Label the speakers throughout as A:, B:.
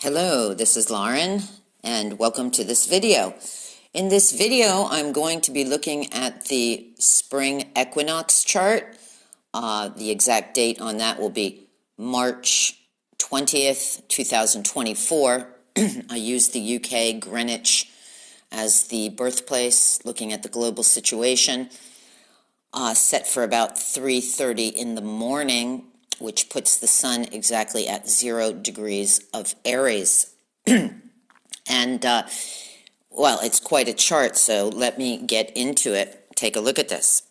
A: Hello, this is Lauren, and welcome to this video. In this video, I'm going to be looking at the spring equinox chart. The exact date on that will be March 20th, 2024. I use the UK Greenwich as the birthplace, looking at the global situation, set for about 3:30 in the morning, which puts the sun exactly at 0 degrees of Aries. And, well, it's quite a chart, so let me get into it. Take a look at this.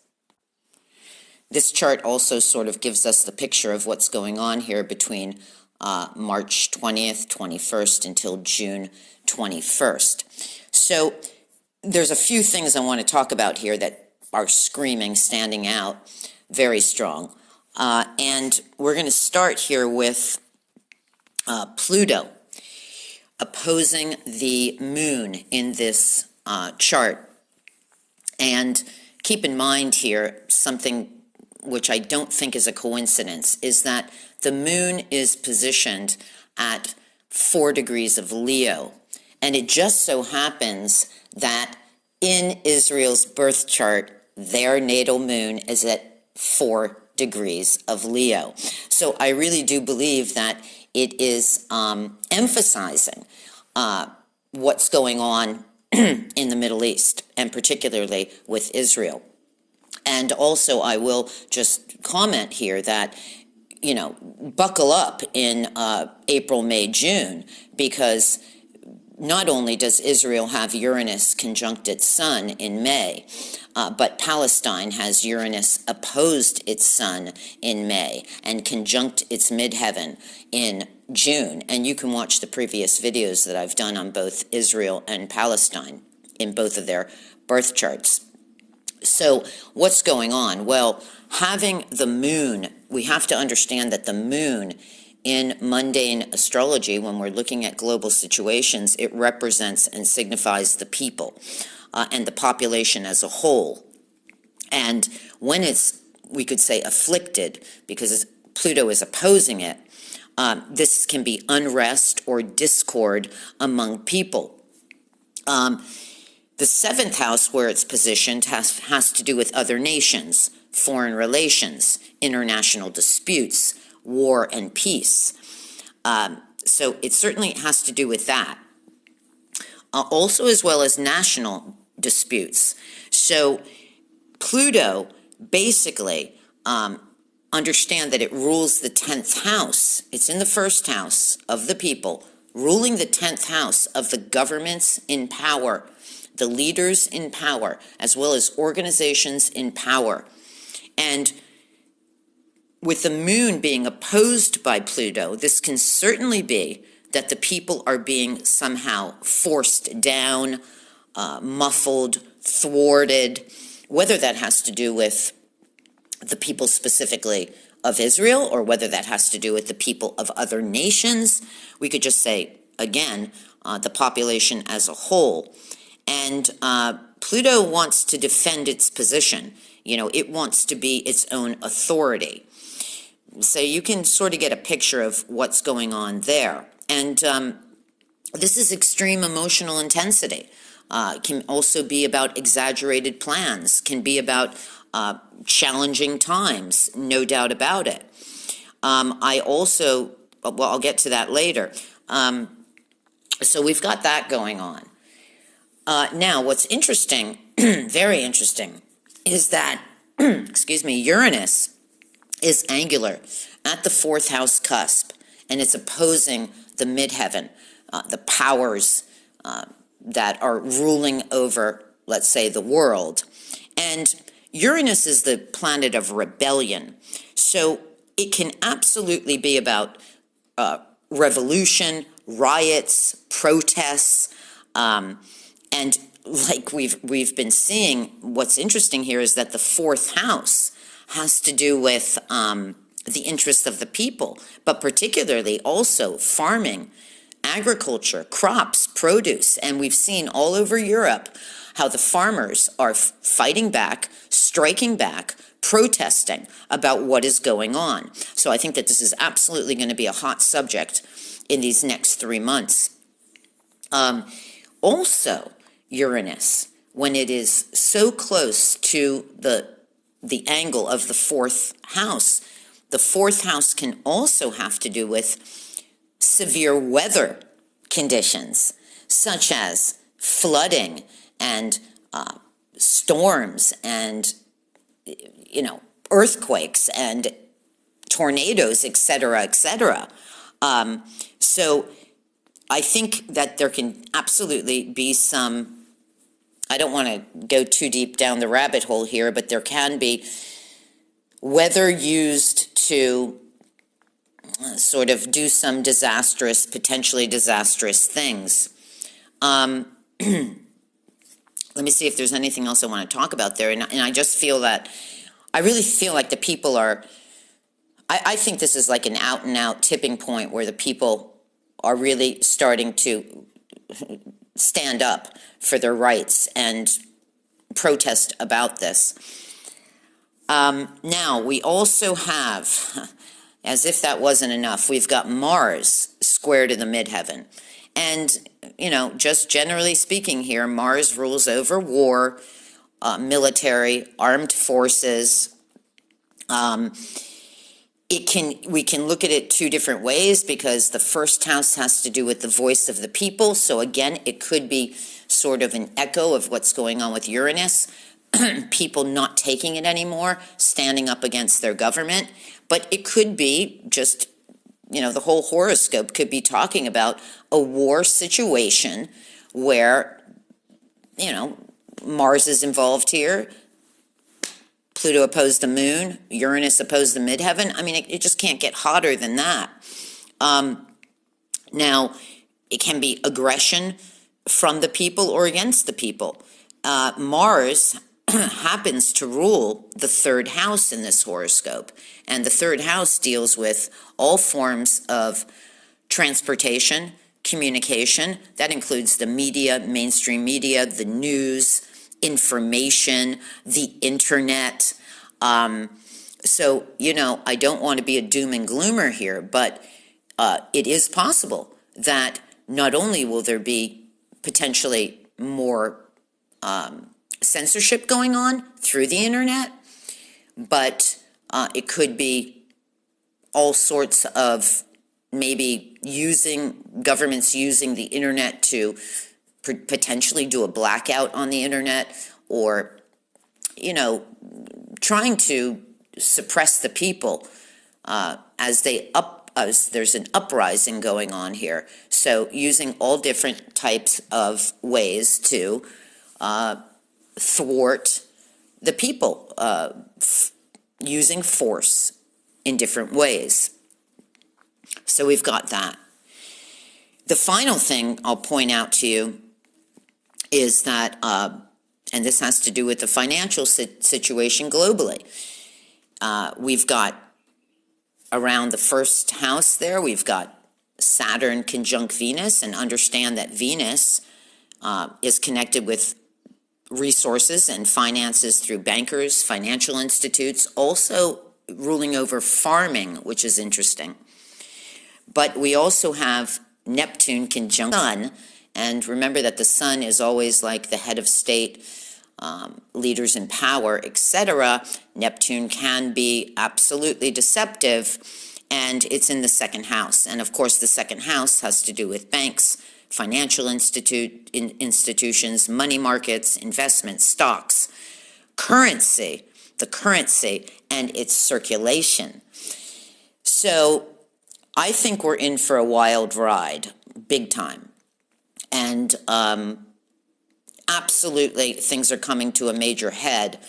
A: This chart also sort of gives us the picture of what's going on here between March 20th, 21st until June 21st. So there's a few things I want to talk about here that are standing out very strong. And we're going to start here with Pluto opposing the moon in this chart. And keep in mind here something which I don't think is a coincidence, is that the moon is positioned at 4 degrees of Leo. And it just so happens that in Israel's birth chart, their natal moon is at 4 degrees of Leo. So I really do believe that it is emphasizing what's going on in the Middle East, and particularly with Israel. And also I will just comment here that, you know, buckle up in April, May, June, because not only does Israel have Uranus conjunct its sun in May, but Palestine has Uranus opposed its sun in May and conjunct its midheaven in June. And you can watch the previous videos that I've done on both Israel and Palestine in both of their birth charts. So what's going on? Well, having the moon, we have to understand that the moon in mundane astrology, when we're looking at global situations, it represents and signifies the people and the population as a whole. And when it's, we could say, afflicted, because Pluto is opposing it, this can be unrest or discord among people. The 7th house, where it's positioned, has to do with other nations, foreign relations, international disputes, war and peace. So it certainly has to do with that. Also, as well as national disputes. So Pluto, basically, understand that it rules the 10th house. It's in the 1st house of the people, ruling the 10th house of the governments in power, the leaders in power, as well as organizations in power. And with the moon being opposed by Pluto, this can certainly be that the people are being somehow forced down, muffled, thwarted, whether that has to do with the people specifically of Israel or whether that has to do with the people of other nations. We could just say, again, the population as a whole. And Pluto wants to defend its position. You know, it wants to be its own authority. So you can sort of get a picture of what's going on there. And this is extreme emotional intensity. It can also be about exaggerated plans, can be about challenging times, no doubt about it. I also, well, I'll get to that later. So we've got that going on. Now, what's interesting, very interesting, is that, excuse me, Uranus is angular at the 4th house cusp, and it's opposing the midheaven, the powers that are ruling over, let's say, the world. And Uranus is the planet of rebellion, so it can absolutely be about revolution, riots, protests, and like we've been seeing, what's interesting here is that the 4th house has to do with the interests of the people, but particularly also farming, agriculture, crops, produce. And we've seen all over Europe how the farmers are fighting back, striking back, protesting about what is going on. So I think that this is absolutely going to be a hot subject in these next 3 months. Also, Uranus, when it is so close to the angle of the fourth house can also have to do with severe weather conditions, such as flooding and storms and, earthquakes and tornadoes, etc., etc. So I think that there can absolutely be some, I don't want to go too deep down the rabbit hole here, but there can be weather used to sort of do some potentially disastrous things. Let me see if there's anything else I want to talk about there. And I just feel that, I really feel like the people are, I think this is like an out-and-out tipping point where the people are really starting to stand up for their rights and protest about this. Now, we also have, as if that wasn't enough, we've got Mars square to the midheaven. And, just generally speaking here, Mars rules over war, military, armed forces. We can look at it two different ways, because the first house has to do with the voice of the people. So again, it could be sort of an echo of what's going on with Uranus, people not taking it anymore, standing up against their government. But it could be just, the whole horoscope could be talking about a war situation where, Mars is involved here, Pluto opposed the moon, Uranus opposed the midheaven. I mean, it just can't get hotter than that. Now, it can be aggression from the people or against the people. Mars happens to rule the third house in this horoscope, and the third house deals with all forms of transportation, communication. That includes the media, mainstream media, the news, information, the internet. So, I don't want to be a doom and gloomer here, but it is possible that not only will there be potentially more censorship going on through the internet, but it could be all sorts of maybe governments using the internet to potentially do a blackout on the internet, or, trying to suppress the people as there's an uprising going on here. So using all different types of ways to thwart the people, using force in different ways. So we've got that. The final thing I'll point out to you is that, and this has to do with the financial situation globally, we've got around the first house there, we've got Saturn conjunct Venus, and understand that Venus is connected with resources and finances through bankers, financial institutes, also ruling over farming, which is interesting. But we also have Neptune conjunct Sun, and remember that the Sun is always like the head of state, leaders in power, etc. Neptune can be absolutely deceptive, and it's in the second house. And of course, the second house has to do with banks, financial institutions, money markets, investments, stocks, currency, the currency, and its circulation. So I think we're in for a wild ride, big time. And absolutely, things are coming to a major head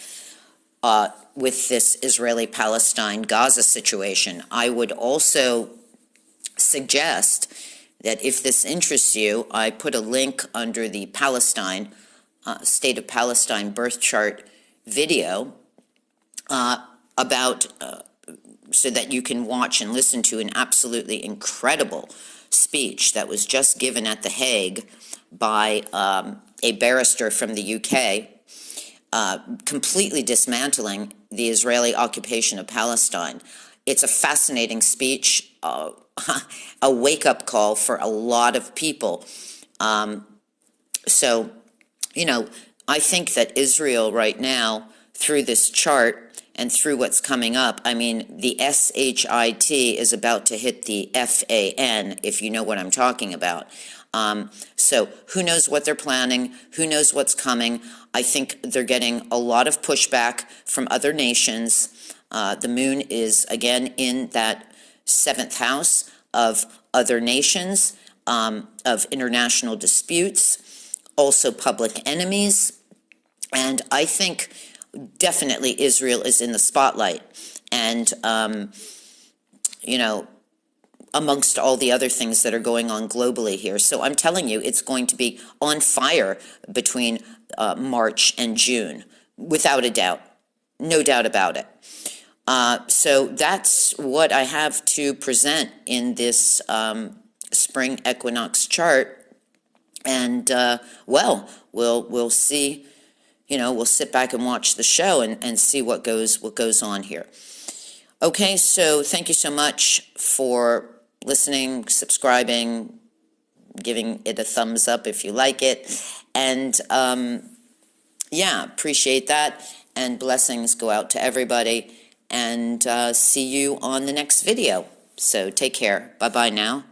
A: with this Israeli-Palestine Gaza situation. I would also suggest that if this interests you, I put a link under the Palestine, State of Palestine birth chart video about, so that you can watch and listen to an absolutely incredible speech that was just given at The Hague by a barrister from the UK, completely dismantling the Israeli occupation of Palestine. It's a fascinating speech, a wake-up call for a lot of people. So, you know, I think that Israel right now, through this chart and through what's coming up, I mean, the SHIT is about to hit the FAN, if you know what I'm talking about. So who knows what they're planning? Who knows what's coming? I think they're getting a lot of pushback from other nations. The moon is, again, in that 7th house of other nations, of international disputes, also public enemies. And I think definitely Israel is in the spotlight. And, you know, amongst all the other things that are going on globally here. So I'm telling you, it's going to be on fire between March and June, without a doubt. No doubt about it. So that's what I have to present in this spring equinox chart. And, well, we'll see, you know, we'll sit back and watch the show and see what goes on here. Okay, so thank you so much for listening, subscribing, giving it a thumbs up if you like it. And, yeah, appreciate that. And blessings go out to everybody. And see you on the next video. So take care. Bye-bye now.